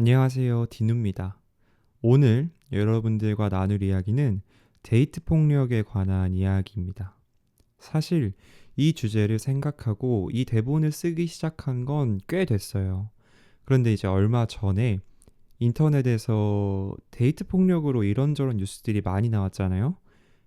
안녕하세요. 디누입니다. 오늘 여러분들과 나눌 이야기는 데이트 폭력에 관한 이야기입니다. 사실 이 주제를 생각하고 이 대본을 쓰기 시작한 건 꽤 됐어요. 그런데 이제 얼마 전에 인터넷에서 데이트 폭력으로 이런저런 뉴스들이 많이 나왔잖아요.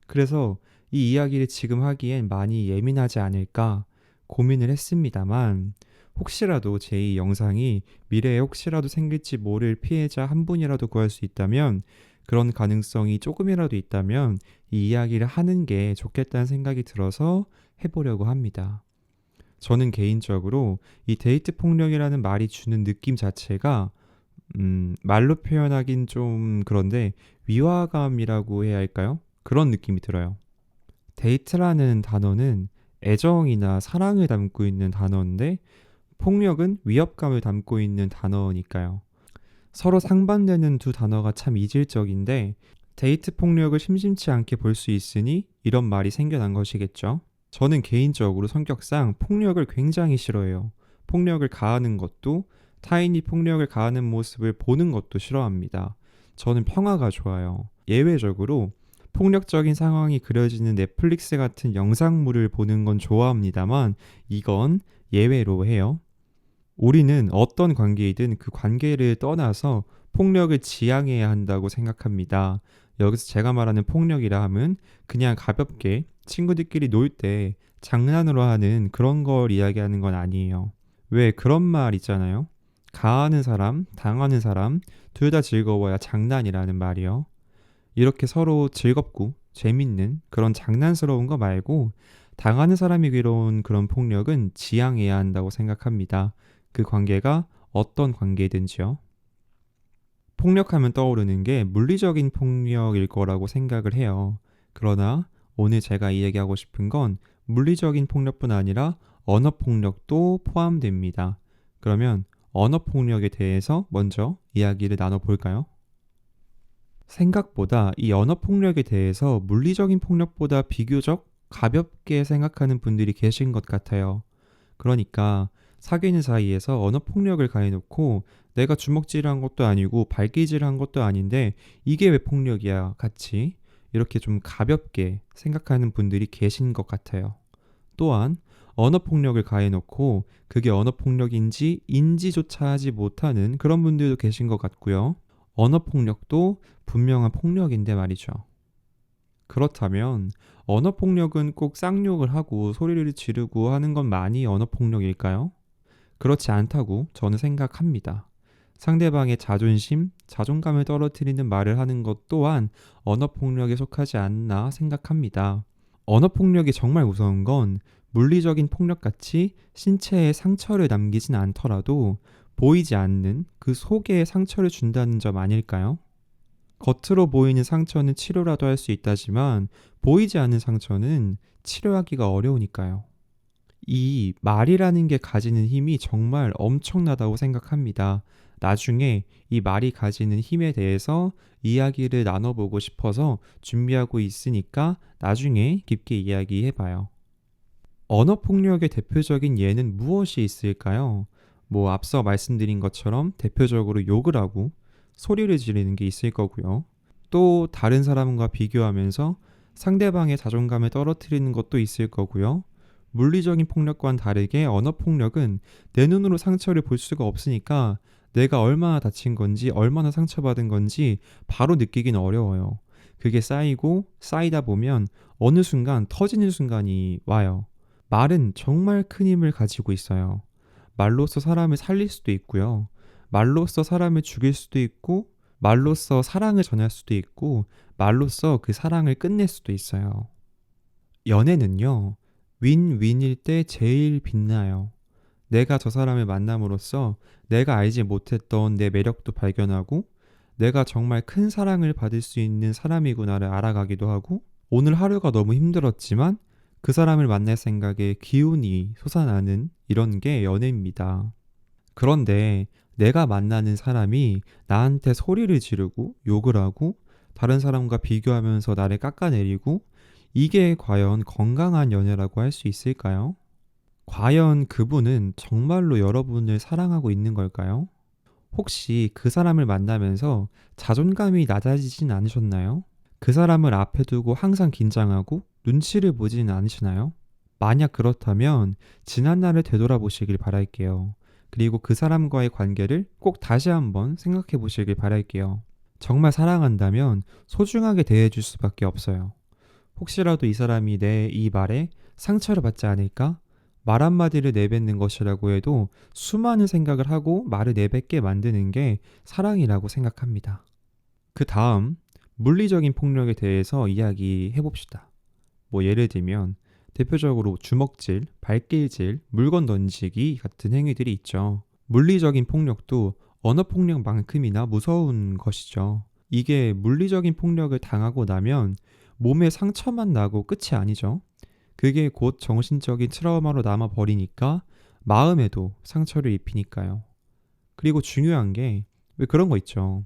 그래서 이 이야기를 지금 하기엔 많이 예민하지 않을까 고민을 했습니다만, 혹시라도 제 이 영상이 미래에 혹시라도 생길지 모를 피해자 한 분이라도 구할 수 있다면, 그런 가능성이 조금이라도 있다면 이 이야기를 하는 게 좋겠다는 생각이 들어서 해보려고 합니다. 저는 개인적으로 이 데이트 폭력이라는 말이 주는 느낌 자체가 말로 표현하긴 좀 그런데 위화감이라고 해야 할까요? 그런 느낌이 들어요. 데이트라는 단어는 애정이나 사랑을 담고 있는 단어인데, 폭력은 위협감을 담고 있는 단어니까요. 서로 상반되는 두 단어가 참 이질적인데, 데이트 폭력을 심심치 않게 볼 수 있으니 이런 말이 생겨난 것이겠죠. 저는 개인적으로 성격상 폭력을 굉장히 싫어해요. 폭력을 가하는 것도, 타인이 폭력을 가하는 모습을 보는 것도 싫어합니다. 저는 평화가 좋아요. 예외적으로 폭력적인 상황이 그려지는 넷플릭스 같은 영상물을 보는 건 좋아합니다만, 이건 예외로 해요. 우리는 어떤 관계이든 그 관계를 떠나서 폭력을 지향해야 한다고 생각합니다. 여기서 제가 말하는 폭력이라 함은 그냥 가볍게 친구들끼리 놀 때 장난으로 하는 그런 걸 이야기하는 건 아니에요. 왜 그런 말 있잖아요. 가하는 사람, 당하는 사람, 둘 다 즐거워야 장난이라는 말이요. 이렇게 서로 즐겁고 재밌는 그런 장난스러운 거 말고, 당하는 사람이 괴로운 그런 폭력은 지양해야 한다고 생각합니다. 그 관계가 어떤 관계든지요. 폭력하면 떠오르는 게 물리적인 폭력일 거라고 생각을 해요. 그러나 오늘 제가 이야기하고 싶은 건 물리적인 폭력뿐 아니라 언어 폭력도 포함됩니다. 그러면 언어 폭력에 대해서 먼저 이야기를 나눠볼까요? 생각보다 이 언어 폭력에 대해서 물리적인 폭력보다 비교적 가볍게 생각하는 분들이 계신 것 같아요. 그러니까 사귀는 사이에서 언어 폭력을 가해놓고 내가 주먹질한 것도 아니고 발기질한 것도 아닌데 이게 왜 폭력이야 같이 이렇게 좀 가볍게 생각하는 분들이 계신 것 같아요. 또한 언어 폭력을 가해놓고 그게 언어 폭력인지 인지조차 하지 못하는 그런 분들도 계신 것 같고요. 언어 폭력도 분명한 폭력인데 말이죠. 그렇다면 언어 폭력은 꼭 쌍욕을 하고 소리를 지르고 하는 것만이 언어 폭력일까요? 그렇지 않다고 저는 생각합니다. 상대방의 자존심, 자존감을 떨어뜨리는 말을 하는 것 또한 언어 폭력에 속하지 않나 생각합니다. 언어 폭력이 정말 무서운 건 물리적인 폭력같이 신체에 상처를 남기진 않더라도 보이지 않는 그 속에 상처를 준다는 점 아닐까요? 겉으로 보이는 상처는 치료라도 할 수 있다지만 보이지 않는 상처는 치료하기가 어려우니까요. 이 말이라는 게 가지는 힘이 정말 엄청나다고 생각합니다. 나중에 이 말이 가지는 힘에 대해서 이야기를 나눠보고 싶어서 준비하고 있으니까 나중에 깊게 이야기해봐요. 언어 폭력의 대표적인 예는 무엇이 있을까요? 앞서 말씀드린 것처럼 대표적으로 욕을 하고 소리를 지르는 게 있을 거고요. 또 다른 사람과 비교하면서 상대방의 자존감을 떨어뜨리는 것도 있을 거고요. 물리적인 폭력과는 다르게 언어 폭력은 내 눈으로 상처를 볼 수가 없으니까 내가 얼마나 다친 건지 얼마나 상처받은 건지 바로 느끼긴 어려워요. 그게 쌓이고 쌓이다 보면 어느 순간 터지는 순간이 와요. 말은 정말 큰 힘을 가지고 있어요. 말로써 사람을 살릴 수도 있고요. 말로써 사람을 죽일 수도 있고, 말로써 사랑을 전할 수도 있고, 말로써 그 사랑을 끝낼 수도 있어요. 연애는요, 윈윈일 때 제일 빛나요. 내가 저 사람을 만남으로써 내가 알지 못했던 내 매력도 발견하고, 내가 정말 큰 사랑을 받을 수 있는 사람이구나를 알아가기도 하고, 오늘 하루가 너무 힘들었지만 그 사람을 만날 생각에 기운이 솟아나는 이런 게 연애입니다. 그런데 내가 만나는 사람이 나한테 소리를 지르고 욕을 하고 다른 사람과 비교하면서 나를 깎아내리고, 이게 과연 건강한 연애라고 할 수 있을까요? 과연 그분은 정말로 여러분을 사랑하고 있는 걸까요? 혹시 그 사람을 만나면서 자존감이 낮아지진 않으셨나요? 그 사람을 앞에 두고 항상 긴장하고 눈치를 보지는 않으시나요? 만약 그렇다면 지난 날을 되돌아보시길 바랄게요. 그리고 그 사람과의 관계를 꼭 다시 한번 생각해 보시길 바랄게요. 정말 사랑한다면 소중하게 대해줄 수밖에 없어요. 혹시라도 이 사람이 내 이 말에 상처를 받지 않을까? 말 한마디를 내뱉는 것이라고 해도 수많은 생각을 하고 말을 내뱉게 만드는 게 사랑이라고 생각합니다. 그 다음, 물리적인 폭력에 대해서 이야기해 봅시다. 뭐 예를 들면 대표적으로 주먹질, 발길질, 물건 던지기 같은 행위들이 있죠. 물리적인 폭력도 언어 폭력만큼이나 무서운 것이죠. 이게 물리적인 폭력을 당하고 나면 몸에 상처만 나고 끝이 아니죠. 그게 곧 정신적인 트라우마로 남아버리니까 마음에도 상처를 입히니까요. 그리고 중요한 게 왜 그런 거 있죠.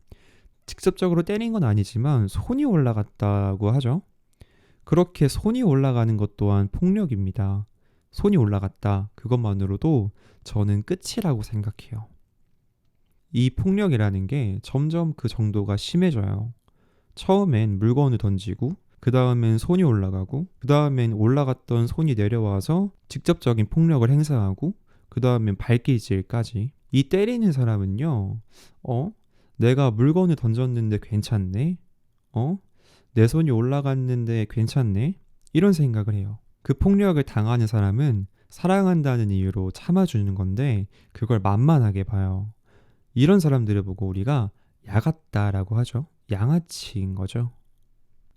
직접적으로 때린 건 아니지만 손이 올라갔다고 하죠. 그렇게 손이 올라가는 것 또한 폭력입니다. 손이 올라갔다. 그것만으로도 저는 끝이라고 생각해요. 이 폭력이라는 게 점점 그 정도가 심해져요. 처음엔 물건을 던지고, 그 다음엔 손이 올라가고, 그 다음엔 올라갔던 손이 내려와서 직접적인 폭력을 행사하고, 그 다음엔 발길질까지. 이 때리는 사람은요, 내가 물건을 던졌는데 괜찮네? 어? 내 손이 올라갔는데 괜찮네? 이런 생각을 해요. 그 폭력을 당하는 사람은 사랑한다는 이유로 참아주는 건데, 그걸 만만하게 봐요. 이런 사람들을 보고 우리가 야같다라고 하죠. 양아치인 거죠.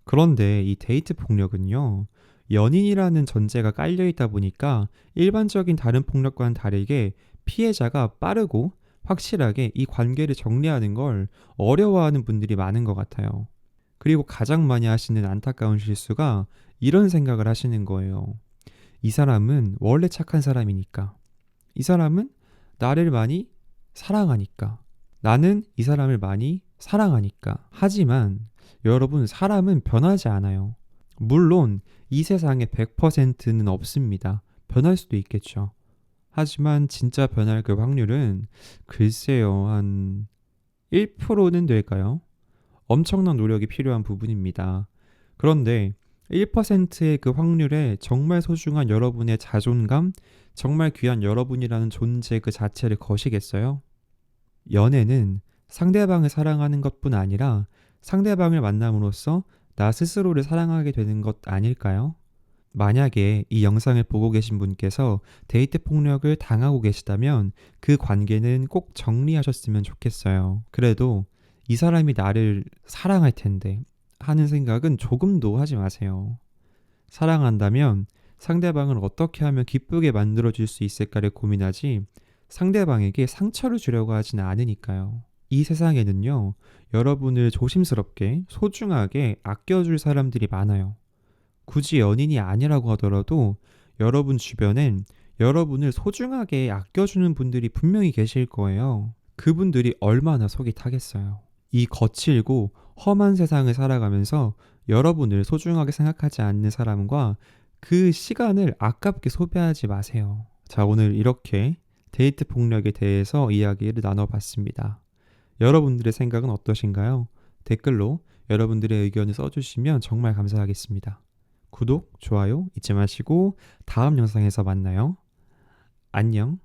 그런데 이 데이트 폭력은요, 연인이라는 전제가 깔려 있다 보니까 일반적인 다른 폭력과는 다르게 피해자가 빠르고 확실하게 이 관계를 정리하는 걸 어려워하는 분들이 많은 것 같아요. 그리고 가장 많이 하시는 안타까운 실수가 이런 생각을 하시는 거예요. 이 사람은 원래 착한 사람이니까. 이 사람은 나를 많이 사랑하니까. 나는 이 사람을 많이 사랑하니까. 하지만 여러분, 사람은 변하지 않아요. 물론 이 세상에 100%는 없습니다. 변할 수도 있겠죠. 하지만 진짜 변할 그 확률은 글쎄요, 한 1%는 될까요? 엄청난 노력이 필요한 부분입니다. 그런데 1%의 그 확률에 정말 소중한 여러분의 자존감, 정말 귀한 여러분이라는 존재 그 자체를 거시겠어요? 연애는 상대방을 사랑하는 것뿐 아니라 상대방을 만남으로써 나 스스로를 사랑하게 되는 것 아닐까요? 만약에 이 영상을 보고 계신 분께서 데이트 폭력을 당하고 계시다면 그 관계는 꼭 정리하셨으면 좋겠어요. 그래도 이 사람이 나를 사랑할 텐데 하는 생각은 조금도 하지 마세요. 사랑한다면 상대방을 어떻게 하면 기쁘게 만들어줄 수 있을까를 고민하지 상대방에게 상처를 주려고 하지는 않으니까요. 이 세상에는요, 여러분을 조심스럽게 소중하게 아껴줄 사람들이 많아요. 굳이 연인이 아니라고 하더라도 여러분 주변엔 여러분을 소중하게 아껴주는 분들이 분명히 계실 거예요. 그분들이 얼마나 속이 타겠어요. 이 거칠고 험한 세상을 살아가면서 여러분을 소중하게 생각하지 않는 사람과 그 시간을 아깝게 소비하지 마세요. 자, 오늘 이렇게 데이트 폭력에 대해서 이야기를 나눠봤습니다. 여러분들의 생각은 어떠신가요? 댓글로 여러분들의 의견을 써주시면 정말 감사하겠습니다. 구독, 좋아요 잊지 마시고 다음 영상에서 만나요. 안녕.